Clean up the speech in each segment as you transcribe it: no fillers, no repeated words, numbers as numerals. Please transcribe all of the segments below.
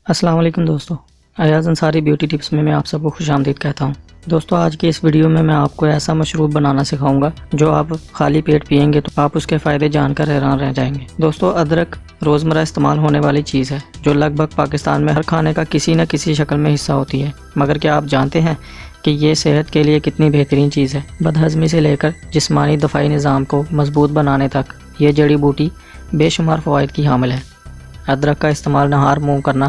السلام علیکم دوستو، ایاز انصاری بیوٹی ٹپس میں آپ سب کو خوش آمدید کہتا ہوں۔ دوستو آج کی اس ویڈیو میں آپ کو ایسا مشروب بنانا سکھاؤں گا جو آپ خالی پیٹ پئیں گے تو آپ اس کے فائدے جان کر حیران رہ جائیں گے۔ دوستو ادرک روزمرہ استعمال ہونے والی چیز ہے جو لگ بھگ پاکستان میں ہر کھانے کا کسی نہ کسی شکل میں حصہ ہوتی ہے، مگر کیا آپ جانتے ہیں کہ یہ صحت کے لیے کتنی بہترین چیز ہے؟ بدہضمی سے لے کر جسمانی دفاعی نظام کو مضبوط بنانے تک یہ جڑی بوٹی بے شمار فوائد کی حامل ہے۔ ادرک کا استعمال نہار منہ کرنا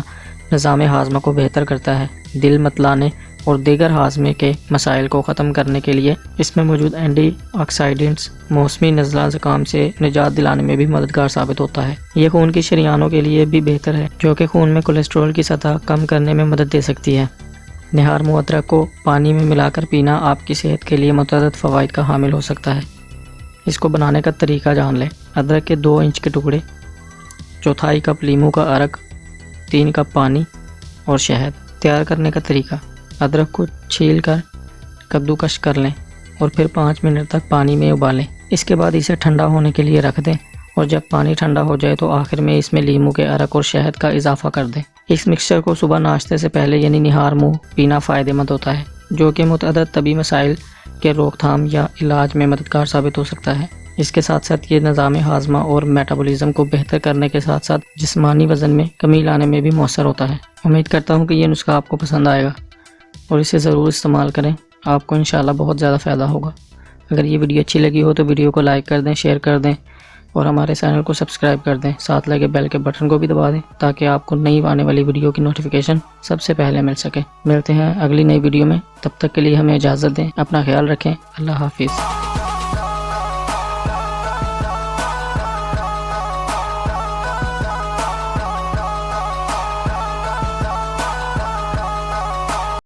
نظام ہاضمہ کو بہتر کرتا ہے، دل متلانے اور دیگر ہاضمے کے مسائل کو ختم کرنے کے لیے اس میں موجود اینٹی آکسیڈنٹس موسمی نزلہ زکام سے نجات دلانے میں بھی مددگار ثابت ہوتا ہے۔ یہ خون کی شریانوں کے لیے بھی بہتر ہے جو کہ خون میں کولیسٹرول کی سطح کم کرنے میں مدد دے سکتی ہے۔ نہار منہ ادرک کو پانی میں ملا کر پینا آپ کی صحت کے لیے متعدد فوائد کا حامل ہو سکتا ہے۔ اس کو بنانے کا طریقہ جان لیں۔ ادرک کے 2 انچ کے ٹکڑے، چوتھائی کپ لیموں کا عرق، 3 کپ پانی اور شہد۔ تیار کرنے کا طریقہ: ادرک کو چھیل کر کدوکش کر لیں اور پھر 5 منٹ تک پانی میں ابالیں۔ اس کے بعد اسے ٹھنڈا ہونے کے لیے رکھ دیں اور جب پانی ٹھنڈا ہو جائے تو آخر میں اس میں لیموں کے عرق اور شہد کا اضافہ کر دیں۔ اس مکسچر کو صبح ناشتے سے پہلے یعنی نہار منہ پینا فائدہ مند ہوتا ہے، جو کہ متعدد طبی مسائل کے روک تھام یا علاج میں مددگار ثابت ہو سکتا ہے۔ اس کے ساتھ ساتھ یہ نظام ہاضمہ اور میٹابولزم کو بہتر کرنے کے ساتھ ساتھ جسمانی وزن میں کمی لانے میں بھی مؤثر ہوتا ہے۔ امید کرتا ہوں کہ یہ نسخہ آپ کو پسند آئے گا اور اسے ضرور استعمال کریں، آپ کو انشاءاللہ بہت زیادہ فائدہ ہوگا۔ اگر یہ ویڈیو اچھی لگی ہو تو ویڈیو کو لائک کر دیں، شیئر کر دیں اور ہمارے چینل کو سبسکرائب کر دیں، ساتھ لگے بیل کے بٹن کو بھی دبا دیں تاکہ آپ کو نئی آنے والی ویڈیو کی نوٹیفیکیشن سب سے پہلے مل سکے۔ ملتے ہیں اگلی نئی ویڈیو میں، تب تک کے لیے ہمیں اجازت دیں، اپنا خیال رکھیں، اللہ حافظ۔